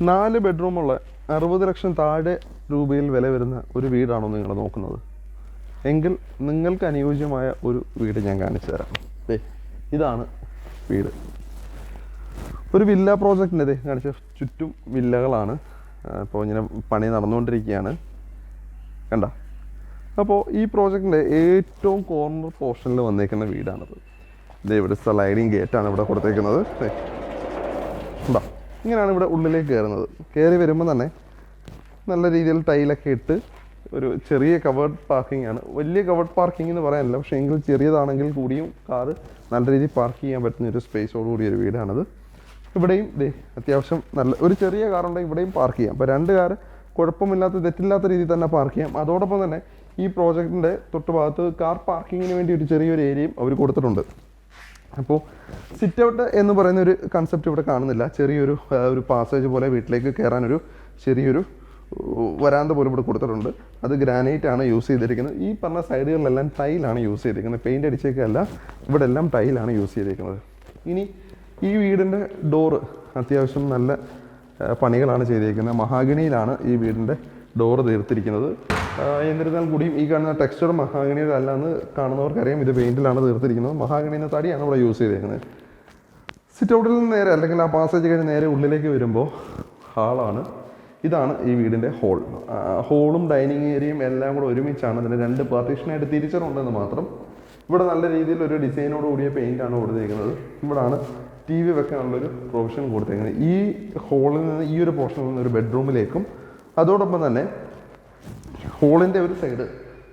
4 ബെഡ്റൂമുള്ള 60 ലക്ഷം താഴെ രൂപയിൽ വില വരുന്ന ഒരു വീടാണോ നിങ്ങൾ നോക്കുന്നത് എങ്കിൽ നിങ്ങൾക്ക് അനുയോജ്യമായ ഒരു വീട് ഞാൻ കാണിച്ചു തരാം. ഇതാണ് വീട്. ഒരു വില്ല പ്രോജക്റ്റിൻ്റെ കാണിച്ച ചുറ്റും വില്ലകളാണ്. ഇപ്പോൾ ഇങ്ങനെ പണി നടന്നുകൊണ്ടിരിക്കുകയാണ്, കണ്ട. അപ്പോൾ ഈ പ്രോജക്റ്റിൻ്റെ ഏറ്റവും കോർണർ പോർഷനിൽ വന്നേക്കുന്ന വീടാണത്. ഇവിടെ സ്ലൈഡിങ് ഗേറ്റാണ് ഇവിടെ കൊടുത്തേക്കുന്നത്. ഉണ്ടോ, ഇങ്ങനെയാണ് ഇവിടെ ഉള്ളിലേക്ക് കയറുന്നത്. കയറി വരുമ്പോൾ തന്നെ നല്ല രീതിയിൽ ടൈലൊക്കെ ഇട്ട് ഒരു ചെറിയ കവേർഡ് പാർക്കിംഗ് ആണ്. വലിയ കവേർഡ് പാർക്കിംഗ് എന്ന് പറയാനില്ല, പക്ഷേ എങ്കിൽ ചെറിയതാണെങ്കിൽ കൂടിയും കാറ് നല്ല രീതിയിൽ പാർക്ക് ചെയ്യാൻ പറ്റുന്ന ഒരു സ്പേസോടുകൂടിയ ഒരു വീടാണത്. ഇവിടെയും അത്യാവശ്യം നല്ല ഒരു ചെറിയ കാറുണ്ടെങ്കിൽ ഇവിടെയും പാർക്ക് ചെയ്യാം. അപ്പോൾ 2 കാറ് കുഴപ്പമില്ലാത്ത തെറ്റില്ലാത്ത രീതിയിൽ തന്നെ പാർക്ക് ചെയ്യാം. അതോടൊപ്പം തന്നെ ഈ പ്രോജക്റ്റിൻ്റെ തൊട്ടുഭാഗത്ത് കാർ പാർക്കിങ്ങിന് വേണ്ടി ഒരു ചെറിയൊരു ഏരിയയും അവർ കൊടുത്തിട്ടുണ്ട്. അപ്പോൾ സിറ്റ് ഔട്ട് എന്ന് പറയുന്ന ഒരു കൺസെപ്റ്റ് ഇവിടെ കാണുന്നില്ല. ചെറിയൊരു പാസേജ് പോലെ വീട്ടിലേക്ക് കയറാനൊരു ചെറിയൊരു വരാന്ത പോലും ഇവിടെ കൊടുത്തിട്ടുണ്ട്. അത് ഗ്രാനൈറ്റ് ആണ് യൂസ് ചെയ്തിരിക്കുന്നത്. ഈ പറഞ്ഞ സൈഡുകളിലെല്ലാം ടൈലാണ് യൂസ് ചെയ്തിരിക്കുന്നത്, പെയിൻ്റ് അടിച്ചേക്കല്ല, ഇവിടെ എല്ലാം ടൈലാണ് യൂസ് ചെയ്തിരിക്കുന്നത്. ഇനി ഈ വീടിൻ്റെ ഡോറ് അത്യാവശ്യം നല്ല പണികളാണ് ചെയ്തിരിക്കുന്നത്. മഹാഗണിയിലാണ് ഈ വീടിൻ്റെ ഡോറ് തീർത്തിരിക്കുന്നത്. എന്നിരുന്നാൽ കൂടിയും ഈ കാണുന്ന ടെക്സ്ചർ മഹാഗണിയിലല്ല എന്ന് കാണുന്നവർക്കറിയാം, ഇത് പെയിൻറ്റിലാണ് തീർത്തിരിക്കുന്നത്. മഹാഗണിയുടെ തടിയാണ് ഇവിടെ യൂസ് ചെയ്തിരിക്കുന്നത്. സിറ്റ് ഔട്ടിൽ നിന്ന് നേരെ അല്ലെങ്കിൽ ആ പാസേജ് കഴിഞ്ഞ് നേരെ ഉള്ളിലേക്ക് വരുമ്പോൾ ഹാളാണ്. ഇതാണ് ഈ വീടിൻ്റെ ഹോളും ഡൈനിങ് ഏരിയയും എല്ലാം കൂടെ ഒരുമിച്ചാണ്. അതിന് 2 പാർട്ടീഷനായിട്ട് തിരിച്ചിട്ടുണ്ടെന്ന് മാത്രം. ഇവിടെ നല്ല രീതിയിൽ ഒരു ഡിസൈനോട് കൂടിയ പെയിൻ്റാണ് കൊടുത്തിരിക്കുന്നത്. ഇവിടാണ് TV വെക്കാനുള്ളൊരു പ്രൊവിഷൻ കൊടുത്തിരിക്കുന്നത്. ഈ ഹോളിൽ നിന്ന് ഈ ഒരു പോർഷനിൽ നിന്ന് ഒരു ബെഡ്റൂമിലേക്കും അതോടൊപ്പം തന്നെ ഹോളിൻ്റെ ഒരു സൈഡ്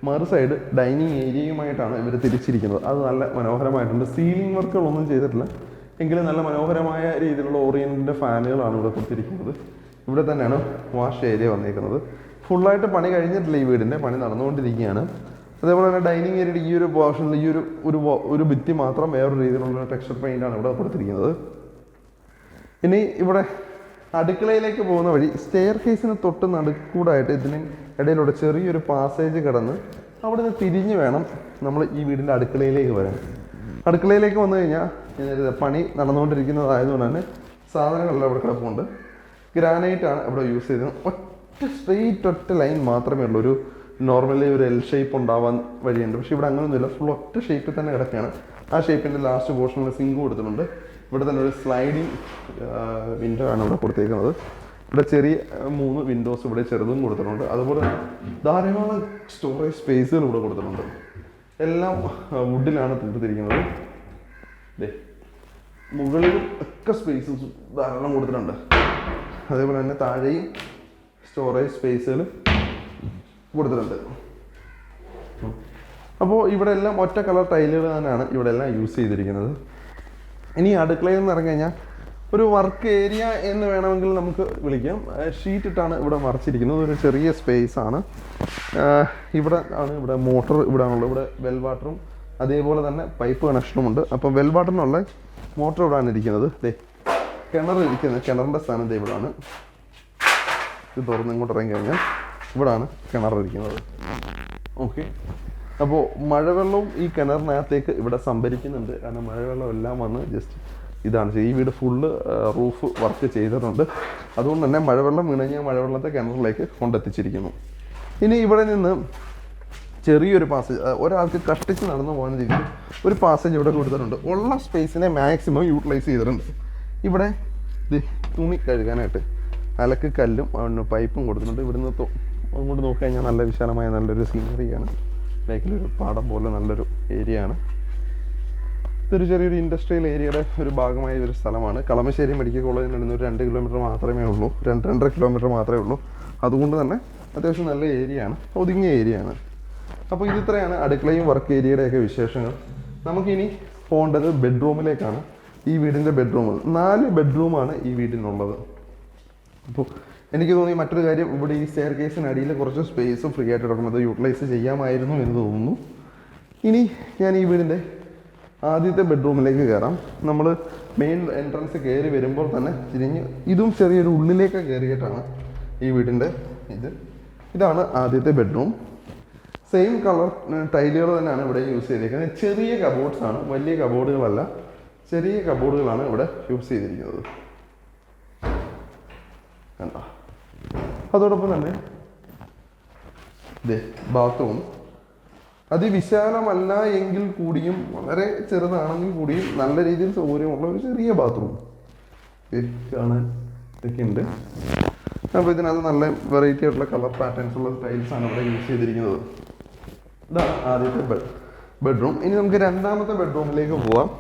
മറു സൈഡ് ഡൈനിങ് ഏരിയയുമായിട്ടാണ് ഇവർ തിരിച്ചിരിക്കുന്നത്. അത് നല്ല മനോഹരമായിട്ടുണ്ട്. സീലിംഗ് വർക്കുകളൊന്നും ചെയ്തിട്ടില്ല, എങ്കിലും നല്ല മനോഹരമായ രീതിയിലുള്ള ഓറിയൻറ്റിൻ്റെ ഫാനുകളാണ് ഇവിടെ കൊടുത്തിരിക്കുന്നത്. ഇവിടെ തന്നെയാണ് വാഷ് ഏരിയ വന്നിരിക്കുന്നത്. ഫുള്ളായിട്ട് പണി കഴിഞ്ഞിട്ടില്ല, ഈ വീടിൻ്റെ പണി നടന്നുകൊണ്ടിരിക്കുകയാണ്. അതേപോലെ തന്നെ ഡൈനിങ് ഏരിയയുടെ ഈ ഒരു പോർഷനിൽ ഈ ഒരു ഭിത്തി മാത്രം വേറൊരു രീതിയിലുള്ള ടെക്സ്ചർ പെയിൻ്റാണ് ഇവിടെ കൊടുത്തിരിക്കുന്നത്. ഇനി ഇവിടെ അടുക്കളയിലേക്ക് പോകുന്ന വഴി സ്റ്റെയർ കേസിന് തൊട്ട് നടുക്കൂടായിട്ട് ഇതിന് ഇടയിലൂടെ ചെറിയൊരു പാസേജ് കിടന്ന് അവിടെ നിന്ന് തിരിഞ്ഞ് വേണം നമ്മൾ ഈ വീടിൻ്റെ അടുക്കളയിലേക്ക് വരാൻ. അടുക്കളയിലേക്ക് വന്നു കഴിഞ്ഞാൽ പണി നടന്നുകൊണ്ടിരിക്കുന്നതായതുകൊണ്ട് തന്നെ സാധനങ്ങളെല്ലാം ഇവിടെ കിടപ്പുണ്ട്. ഗ്രാനൈറ്റാണ് ഇവിടെ യൂസ് ചെയ്തത്. ഒറ്റ ലൈൻ മാത്രമേ ഉള്ളൂ. ഒരു നോർമലി ഒരു L ഷേപ്പ് ഉണ്ടാവാൻ വഴിയുണ്ട്, പക്ഷേ ഇവിടെ അങ്ങനെയൊന്നുമില്ല. ഫുൾ ഒറ്റ ഷേപ്പിൽ തന്നെ കിടക്കുകയാണ്. ആ ഷേപ്പിൻ്റെ ലാസ്റ്റ് പോർഷനിൽ സിങ്ക് കൊടുത്തിട്ടുണ്ട്. ഇവിടെ തന്നെ ഒരു സ്ലൈഡിങ് വിൻഡോ ആണ് ഇവിടെ കൊടുത്തേക്കുന്നത്. ഇവിടെ ചെറിയ 3 വിൻഡോസ് ഇവിടെ ചെറുതും കൊടുത്തിട്ടുണ്ട്. അതുപോലെ തന്നെ ധാരാളം സ്റ്റോറേജ് സ്പേസുകൾ ഇവിടെ കൊടുത്തിട്ടുണ്ട്. എല്ലാം വുഡിലാണ് തീർത്തിരിക്കുന്നത്. മുകളിലും ഒക്കെ സ്പേസസ് ധാരാളം കൊടുത്തിട്ടുണ്ട്. അതേപോലെ തന്നെ താഴെയും സ്റ്റോറേജ് സ്പേസുകൾ കൊടുത്തിട്ടുണ്ട്. അപ്പോൾ ഇവിടെ എല്ലാം ഒറ്റ കളർ ടൈലുകൾ തന്നെയാണ് ഇവിടെ എല്ലാം യൂസ് ചെയ്തിരിക്കുന്നത്. ഇനി അടുക്കളയിൽ നിന്ന് ഇറങ്ങി കഴിഞ്ഞാൽ ഒരു വർക്ക് ഏരിയ എന്ന് വേണമെങ്കിൽ നമുക്ക് വിളിക്കാം. ഷീറ്റ് ഇട്ടാണ് ഇവിടെ മറച്ചിരിക്കുന്നത്. ഒരു ചെറിയ സ്പേസ് ആണ്. ഇവിടെ മോട്ടർ ഇവിടെ ആണുള്ളത്. ഇവിടെ വെൽ വാട്ടറും അതേപോലെ തന്നെ പൈപ്പ് കണക്ഷനും ഉണ്ട്. അപ്പോൾ വെൽ വാട്ടറിനുള്ള മോട്ടർ ഇവിടെയാണ് ഇരിക്കുന്നത്. കിണറിൻ്റെ സ്ഥാനം ഇവിടെയാണ്. ഇത് തുറന്ന് ഇങ്ങോട്ട് ഇറങ്ങി കഴിഞ്ഞാൽ ഇവിടാണ് കിണറിരിക്കുന്നത്. ഓക്കെ, അപ്പോൾ മഴവെള്ളവും ഈ കിണറിനകത്തേക്ക് ഇവിടെ സംഭരിക്കുന്നുണ്ട്. കാരണം മഴവെള്ളം എല്ലാം വന്ന് ജസ്റ്റ് ഇതാണ്. ഈ വീട് ഫുള്ള് റൂഫ് വർക്ക് ചെയ്തിട്ടുണ്ട്. അതുകൊണ്ട് തന്നെ മഴവെള്ളം വീണഞ്ഞാൽ മഴവെള്ളത്തെ കിണറിലേക്ക് കൊണ്ടെത്തിച്ചിരിക്കുന്നു. ഇനി ഇവിടെ നിന്ന് ചെറിയൊരു പാസേജ്, ഒരാൾക്ക് കഷ്ടിച്ച് നടന്നു പോകുന്ന രീതിയിൽ ഒരു പാസേജ് ഇവിടെ കൊടുത്തിട്ടുണ്ട്. ഉള്ള സ്പേസിനെ മാക്സിമം യൂട്ടിലൈസ് ചെയ്തിട്ടുണ്ട്. ഇവിടെ തുണി കഴുകാനായിട്ട് അലക്ക് കല്ലും പൈപ്പും കൊടുത്തിട്ടുണ്ട്. ഇവിടുന്ന് അങ്ങോട്ട് നോക്കിക്കഴിഞ്ഞാൽ നല്ല വിശാലമായ നല്ലൊരു സീനറിയാണ്. ബാക്കിലൊരു പാടം പോലെ നല്ലൊരു ഏരിയ ആണ്. ഇതൊരു ചെറിയൊരു ഇൻഡസ്ട്രിയൽ ഏരിയയുടെ ഒരു ഭാഗമായ ഒരു സ്ഥലമാണ്. കളമശ്ശേരി മെഡിക്കൽ കോളേജിൽ നിന്ന് ഒരു 2 കിലോമീറ്റർ മാത്രമേ ഉള്ളൂ, 2-2.5 കിലോമീറ്റർ മാത്രമേ ഉള്ളൂ. അതുകൊണ്ട് തന്നെ അത്യാവശ്യം നല്ല ഏരിയയാണ്, ഒതുങ്ങിയ ഏരിയയാണ്. അപ്പോൾ ഇതിത്രയാണ് അടുക്കളയും വർക്ക് ഏരിയയുടെയൊക്കെ വിശേഷങ്ങൾ. നമുക്കിനി പോകേണ്ടത് ബെഡ്റൂമിലേക്കാണ്. ഈ വീടിൻ്റെ ബെഡ്റൂമുകൾ 4 ബെഡ്റൂമാണ് ഈ വീടിനുള്ളത്. അപ്പോൾ എനിക്ക് തോന്നി മറ്റൊരു കാര്യം, ഇവിടെ ഈ സ്റ്റെയർ കേസിനടിയിൽ കുറച്ച് സ്പേസ് ഫ്രീ ആയിട്ട് കിടക്കുന്നത് യൂട്ടിലൈസ് ചെയ്യാമായിരുന്നു എന്ന് തോന്നുന്നു. ഇനി ഞാൻ ഈ വീടിൻ്റെ ആദ്യത്തെ ബെഡ്റൂമിലേക്ക് കയറാം. നമ്മൾ മെയിൻ എൻട്രൻസ് കയറി വരുമ്പോൾ തന്നെ തിരിഞ്ഞ് ഇതും ചെറിയൊരു ഉള്ളിലേക്ക് കയറിയിട്ടാണ് ഈ വീടിൻ്റെ ഇതാണ് ആദ്യത്തെ ബെഡ്റൂം. സെയിം കളർ ടൈലുകൾ തന്നെയാണ് ഇവിടെ യൂസ് ചെയ്തിരിക്കുന്നത്. ചെറിയ കബോർഡ്സ് ആണ്, വലിയ കബോർഡുകളല്ല, ചെറിയ കബോർഡുകളാണ് ഇവിടെ യൂസ് ചെയ്തിരിക്കുന്നത്. കണ്ടോ. അതോടൊപ്പം തന്നെ ബാത്റൂം അതിവിശാലമല്ല എങ്കിൽ കൂടിയും വളരെ ചെറുതാണെങ്കിൽ കൂടിയും നല്ല രീതിയിൽ സൗകര്യമുള്ള ഒരു ചെറിയ ബാത്റൂം കാണാൻ ഒക്കെ ഉണ്ട്. അപ്പോൾ ഇതിനകത്ത് നല്ല വെറൈറ്റി ആയിട്ടുള്ള കളർ പാറ്റേൺസ് ഉള്ള ടൈൽസാണ് ഇവിടെ യൂസ് ചെയ്തിരിക്കുന്നത്. ഇതാണ് ആദ്യത്തെ ബെഡ്റൂം. ഇനി നമുക്ക് രണ്ടാമത്തെ ബെഡ്റൂമിലേക്ക് പോവാം.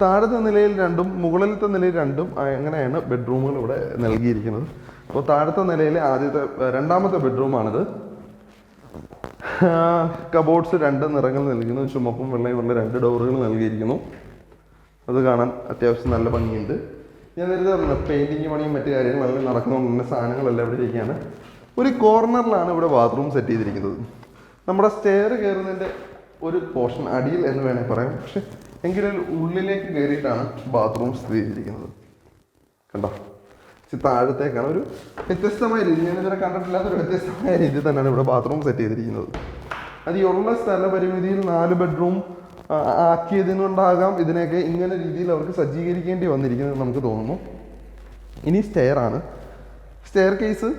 താഴത്തെ നിലയിൽ 2ഉം മുകളിലത്തെ നിലയിൽ 2ഉം അങ്ങനെയാണ് ബെഡ്റൂമുകൾ ഇവിടെ നൽകിയിരിക്കുന്നത്. അപ്പോൾ താഴത്തെ നിലയിൽ രണ്ടാമത്തെ ബെഡ്റൂമാണിത്. കബോർഡ്സ് 2 നിറങ്ങൾ നൽകുന്നു. ചുമപ്പും വെള്ളയുമുള്ള 2 ഡോറുകൾ നൽകിയിരിക്കുന്നു. അത് കാണാൻ അത്യാവശ്യം നല്ല ഭംഗിയുണ്ട്. ഞാൻ നേരത്തെ പറഞ്ഞു പെയിൻറ്റിങ് പണിയും മറ്റു കാര്യങ്ങളെല്ലാം നടക്കുന്നതുകൊണ്ട് തന്നെ സാധനങ്ങളെല്ലാം ഇവിടെ ഇരിക്കുകയാണ്. ഒരു കോർണറിലാണ് ഇവിടെ ബാത്റൂം സെറ്റ് ചെയ്തിരിക്കുന്നത്. നമ്മുടെ സ്റ്റെയർ കയറുന്നതിൻ്റെ ഒരു പോർഷൻ അടിയിൽ എന്ന് വേണമെങ്കിൽ പറയാം. പക്ഷെ എങ്കിലും ഉള്ളിലേക്ക് കയറിയിട്ടാണ് ബാത്റൂം സ്ഥിതി ചെയ്തിരിക്കുന്നത്. കണ്ടോ, താഴത്തേക്കാണ് ഒരു വ്യത്യസ്തമായ രീതി. ഞാൻ ഇതുവരെ കണ്ടിട്ടില്ലാത്തൊരു വ്യത്യസ്തമായ രീതിയിൽ തന്നെയാണ് ഇവിടെ ബാത്റൂം സെറ്റ് ചെയ്തിരിക്കുന്നത്. അത് ഈ ഉള്ള സ്ഥലപരിമിതിയിൽ 4 ബെഡ്റൂം ആക്കിയതിനുണ്ടാകാം ഇതിനെയൊക്കെ ഇങ്ങനെ രീതിയിൽ അവർക്ക് സജ്ജീകരിക്കേണ്ടി വന്നിരിക്കുന്നത് നമുക്ക് തോന്നുന്നു. ഇനി സ്റ്റെയറാണ്. സ്റ്റെയർ കേസ്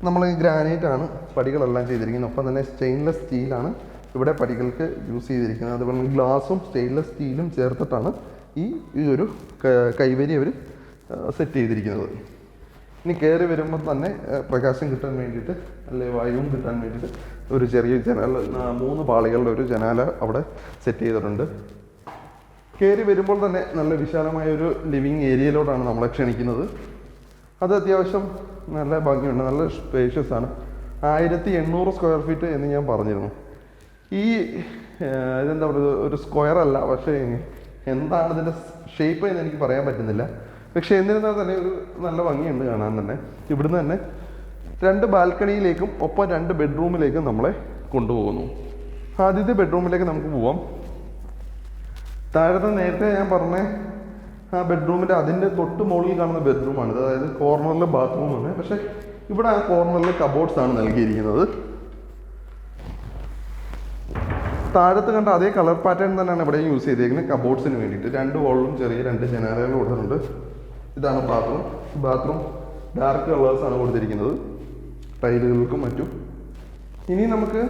നമ്മൾ ഗ്രാനൈറ്റാണ് പടികളെല്ലാം ചെയ്തിരിക്കുന്നത്. ഒപ്പം തന്നെ സ്റ്റെയിൻലെസ് സ്റ്റീലാണ് ഇവിടെ പടികൾക്ക് യൂസ് ചെയ്തിരിക്കുന്നത്. അതുപോലെ ഗ്ലാസും സ്റ്റെയിൻലെസ് സ്റ്റീലും ചേർത്തിട്ടാണ് ഈ ഒരു കൈവരി അവർ സെറ്റ് ചെയ്തിരിക്കുന്നത്. ഇനി കയറി വരുമ്പോൾ തന്നെ പ്രകാശം കിട്ടാൻ വേണ്ടിയിട്ട് അല്ലെങ്കിൽ വായുവും കിട്ടാൻ വേണ്ടിയിട്ട് ഒരു ചെറിയ ജനാല 3 പാളികളുടെ ഒരു ജനാല അവിടെ സെറ്റ് ചെയ്തിട്ടുണ്ട്. കയറി വരുമ്പോൾ തന്നെ നല്ല വിശാലമായ ഒരു ലിവിങ് ഏരിയയിലോട്ടാണ് നമ്മളെ ക്ഷണിക്കുന്നത്. അത് അത്യാവശ്യം നല്ല ഭംഗിയുണ്ട്, നല്ല സ്പേഷ്യസ് ആണ്. 1800 സ്ക്വയർ ഫീറ്റ് എന്ന് ഞാൻ പറഞ്ഞിരുന്നു. ഈ ഇതെന്താ പറയുക, ഒരു സ്ക്വയർ അല്ല, പക്ഷേ എന്താണ് ഇതിൻ്റെ ഷേപ്പ് എന്ന് എനിക്ക് പറയാൻ പറ്റുന്നില്ല. പക്ഷേ എന്നിരുന്നാൽ തന്നെ ഒരു നല്ല ഭംഗിയുണ്ട് കാണാൻ തന്നെ. ഇവിടുന്ന് തന്നെ 2 ബാൽക്കണിയിലേക്കും ഒപ്പം 2 ബെഡ്റൂമിലേക്കും നമ്മളെ കൊണ്ടുപോകുന്നു. ആദ്യത്തെ ബെഡ്റൂമിലേക്ക് നമുക്ക് പോവാം. താഴത്തെ നേരത്തെ ഞാൻ പറഞ്ഞ ആ ബെഡ്റൂമിൻ്റെ അതിൻ്റെ തൊട്ട് മുകളിൽ കാണുന്ന ബെഡ്റൂമാണിത്. അതായത് കോർണറിൽ ബാത്റൂമാണ്. പക്ഷേ ഇവിടെ ആ കോർണറിൽ കബോർഡ്സ് ആണ് നൽകിയിരിക്കുന്നത്. താഴത്ത് കണ്ട അതേ കളർ പാറ്റേൺ തന്നെയാണ് ഇവിടെ യൂസ് ചെയ്തിരിക്കുന്നത് കബോർഡ്സിന് വേണ്ടിയിട്ട്. 2 വോളിലും ചെറിയ 2 ജനാലകൾ കൊടുത്തിട്ടുണ്ട്. ഇതാണ് ബാത്റൂം ഡാർക്ക് കളേഴ്സാണ് കൊടുത്തിരിക്കുന്നത് ടൈലുകൾക്കും മറ്റും. ഇനി നമുക്ക്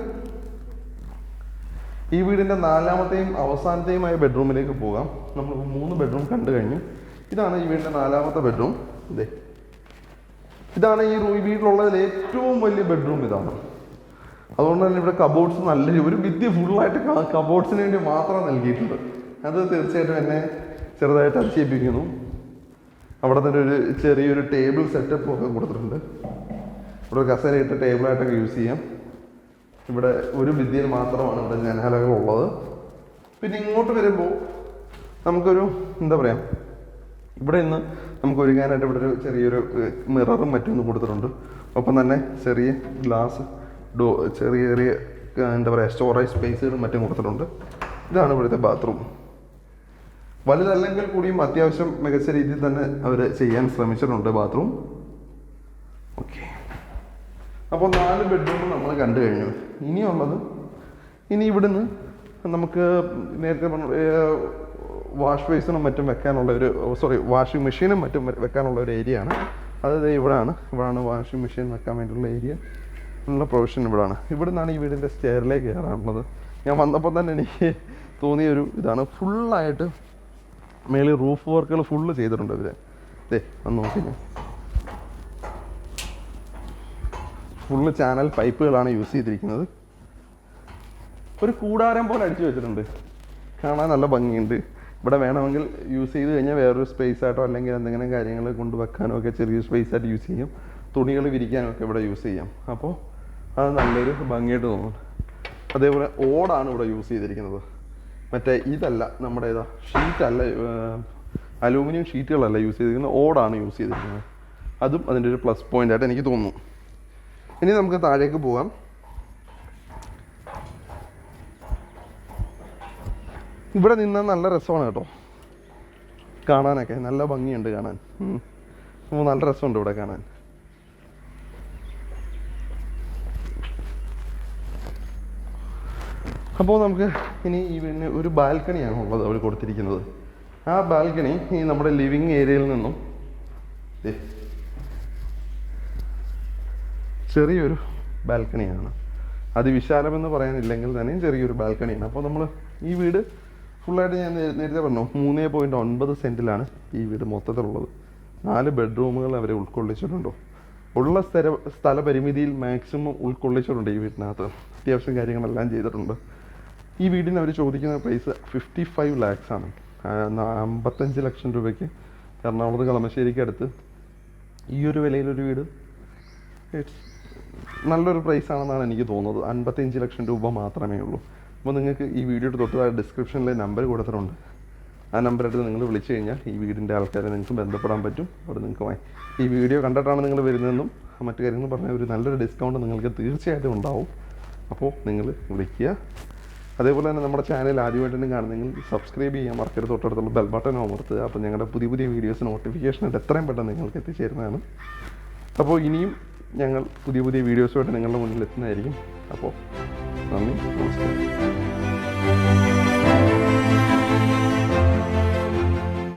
ഈ വീടിൻ്റെ 4ാമത്തെയും അവസാനത്തെയുമായ ബെഡ്റൂമിലേക്ക് പോകാം. നമ്മൾ 3 ബെഡ്റൂം കണ്ടു കഴിഞ്ഞു. ഇതാണ് ഈ വീടിൻ്റെ 4ാമത്തെ ബെഡ്റൂം. ഇതാണ് ഈ വീട്ടിലുള്ളതിൽ ഏറ്റവും വലിയ ബെഡ്റൂം ഇതാണ്. അതുകൊണ്ട് തന്നെ ഇവിടെ കബോർഡ്സ് നല്ല ഒരു ഭിത്തി ഫുള്ളായിട്ട് കബോർഡ്സിന് വേണ്ടി മാത്രം നൽകിയിട്ടുണ്ട്. അത് തീർച്ചയായിട്ടും എന്നെ ചെറുതായിട്ട് അതിശയിപ്പിക്കുന്നു. അവിടെ തന്നെ ഒരു ചെറിയൊരു ടേബിൾ സെറ്റപ്പ് ഒക്കെ കൊടുത്തിട്ടുണ്ട്. ഇവിടെ കസേരയിട്ട ടേബിളായിട്ടൊക്കെ യൂസ് ചെയ്യാം. ഇവിടെ ഒരു ഭിത്തിയിൽ മാത്രമാണ് ഇവിടെ ജനാലകളുള്ളത്. പിന്നെ ഇങ്ങോട്ട് വരുമ്പോൾ നമുക്കൊരു എന്താ പറയുക, ഇവിടെ നിന്ന് നമുക്ക് ഒരുങ്ങാനായിട്ട് ഇവിടെ ഒരു ചെറിയൊരു മിററും മറ്റൊന്നും കൊടുത്തിട്ടുണ്ട്. ഒപ്പം തന്നെ ചെറിയ ഗ്ലാസ് ചെറിയ എന്താ പറയുക സ്റ്റോറേജ് സ്പേസുകളും മറ്റും കൊടുത്തിട്ടുണ്ട്. ഇതാണ് ഇവിടുത്തെ ബാത്റൂം. വലുതല്ലെങ്കിൽ കൂടിയും അത്യാവശ്യം മികച്ച രീതിയിൽ തന്നെ അവർ ചെയ്യാൻ ശ്രമിച്ചിട്ടുണ്ട് ബാത്റൂം. ഓക്കെ, അപ്പോൾ 4 ബെഡ്റൂം നമ്മൾ കണ്ടു കഴിഞ്ഞു. ഇനി ഇവിടുന്ന് നമുക്ക് നേരത്തെ വാഷ് ബേസിനും മറ്റും വെക്കാനുള്ള വാഷിംഗ് മെഷീനും മറ്റും വെക്കാനുള്ള ഒരു ഏരിയ ആണ്. അത് ഇവിടാണ് വാഷിംഗ് മെഷീൻ വെക്കാൻ വേണ്ടിയുള്ള ഏരിയ ഉള്ള പ്രൊവിഷൻ ഇവിടാണ്. ഇവിടുന്നാണ് ഈ വീടിൻ്റെ സ്റ്റെയറിലേക്ക് കയറാനുള്ളത്. ഞാൻ വന്നപ്പോൾ തന്നെ എനിക്ക് തോന്നിയൊരു ഇതാണ്. ഫുള്ളായിട്ട് മേളിൽ റൂഫ് വർക്കുകൾ ഫുള്ള് ചെയ്തിട്ടുണ്ട് ഇവർ. വന്ന് നോക്കി, ഫുള്ള് ചാനൽ പൈപ്പുകളാണ് യൂസ് ചെയ്തിരിക്കുന്നത്. ഒരു കൂടാരം പോലെ അടിച്ചു വെച്ചിട്ടുണ്ട്. കാണാൻ നല്ല ഭംഗിയുണ്ട്. ഇവിടെ വേണമെങ്കിൽ യൂസ് ചെയ്ത് കഴിഞ്ഞാൽ വേറൊരു സ്പേസ് ആയിട്ടോ അല്ലെങ്കിൽ എന്തെങ്കിലും കാര്യങ്ങൾ കൊണ്ട് വെക്കാനോ ഒക്കെ ചെറിയൊരു സ്പേസ് ആയിട്ട് യൂസ് ചെയ്യും. തുണികൾ വിരിക്കാനോ ഒക്കെ ഇവിടെ യൂസ് ചെയ്യാം. അപ്പോൾ അത് നല്ലൊരു ഭംഗിയായിട്ട് തോന്നുന്നു. അതേപോലെ ഓടാണ് ഇവിടെ യൂസ് ചെയ്തിരിക്കുന്നത്. മറ്റേ ഇതല്ല, നമ്മുടെ ഷീറ്റല്ല, അലൂമിനിയം ഷീറ്റുകളല്ല യൂസ് ചെയ്തിരിക്കുന്നത്, ഓടാണ് യൂസ് ചെയ്തിരിക്കുന്നത്. അതും അതിൻ്റെ ഒരു പ്ലസ് പോയിൻ്റ് ആയിട്ട് എനിക്ക് തോന്നുന്നു. ഇനി നമുക്ക് താഴേക്ക് പോകാം. ഇവിടെ നിന്നാൽ നല്ല രസമാണ് കേട്ടോ കാണാനൊക്കെ. നല്ല ഭംഗിയുണ്ട് കാണാൻ. നല്ല രസമുണ്ട് ഇവിടെ കാണാൻ. അപ്പോൾ നമുക്ക് ഇനി ഈ വീടിന് ഒരു ബാൽക്കണിയാണ് ഉള്ളത് അവർ കൊടുത്തിരിക്കുന്നത്. ആ ബാൽക്കണി ഈ നമ്മുടെ ലിവിങ് ഏരിയയിൽ നിന്നും ചെറിയൊരു ബാൽക്കണിയാണ്. അതിവിശാലമെന്ന് പറയാനില്ലെങ്കിൽ തന്നെയും ചെറിയൊരു ബാൽക്കണിയാണ്. അപ്പോൾ നമ്മൾ ഈ വീട് ഫുള്ളായിട്ട് ഞാൻ നേരത്തെ പറഞ്ഞു 3.9 സെൻറ്റിലാണ് ഈ വീട് മൊത്തത്തിലുള്ളത്. 4 ബെഡ്റൂമുകൾ അവരെ ഉൾക്കൊള്ളിച്ചിട്ടുണ്ടോ. ഉള്ള സ്ഥല പരിമിതിയിൽ മാക്സിമം ഉൾക്കൊള്ളിച്ചിട്ടുണ്ട് ഈ വീടിനകത്ത്. അത്യാവശ്യം കാര്യങ്ങളെല്ലാം ചെയ്തിട്ടുണ്ട്. ഈ വീടിന് അവർ ചോദിക്കുന്ന പ്രൈസ് 55 lakhs ആണ്. 55 ലക്ഷം രൂപയ്ക്ക് എറണാകുളത്ത് കളമശ്ശേരിക്ക് അടുത്ത് ഈ ഒരു വിലയിലൊരു വീട് നല്ലൊരു പ്രൈസാണെന്നാണ് എനിക്ക് തോന്നുന്നത്. 55 ലക്ഷം രൂപ മാത്രമേ ഉള്ളൂ. അപ്പോൾ നിങ്ങൾക്ക് ഈ വീഡിയോയുടെ തൊട്ട് ഡിസ്ക്രിപ്ഷനിൽ നമ്പർ കൊടുത്തിട്ടുണ്ട്. ആ നമ്പറെടുത്ത് നിങ്ങൾ വിളിച്ചു കഴിഞ്ഞാൽ ഈ വീടിൻ്റെ ആൾക്കാരെ നിങ്ങൾക്ക് ബന്ധപ്പെടാൻ പറ്റും. അവിടെ നിങ്ങൾക്ക് ഈ വീഡിയോ കണ്ടിട്ടാണ് നിങ്ങൾ വരുന്നതെന്നും മറ്റു കാര്യങ്ങൾ പറഞ്ഞാൽ ഒരു നല്ലൊരു ഡിസ്കൗണ്ട് നിങ്ങൾക്ക് തീർച്ചയായിട്ടും ഉണ്ടാവും. അപ്പോൾ നിങ്ങൾ വിളിക്കുക. അതേപോലെ തന്നെ നമ്മുടെ ചാനൽ ആദ്യമായിട്ടും കാണുന്നെങ്കിൽ സബ്സ്ക്രൈബ് ചെയ്യാൻ മറക്കരുത്. തൊട്ടടുത്തുള്ള ബെൽ ബട്ടൺ അമർത്തുക. അപ്പോൾ ഞങ്ങളുടെ പുതിയ പുതിയ വീഡിയോസ് നോട്ടിഫിക്കേഷൻ എത്രയും പെട്ടെന്ന് നിങ്ങൾക്ക് എത്തിച്ചേരുന്നതാണ്. അപ്പോൾ ഇനിയും ഞങ്ങൾ പുതിയ പുതിയ വീഡിയോസുമായിട്ട് നിങ്ങളുടെ മുന്നിൽ എത്തുന്നതായിരിക്കും. അപ്പോൾ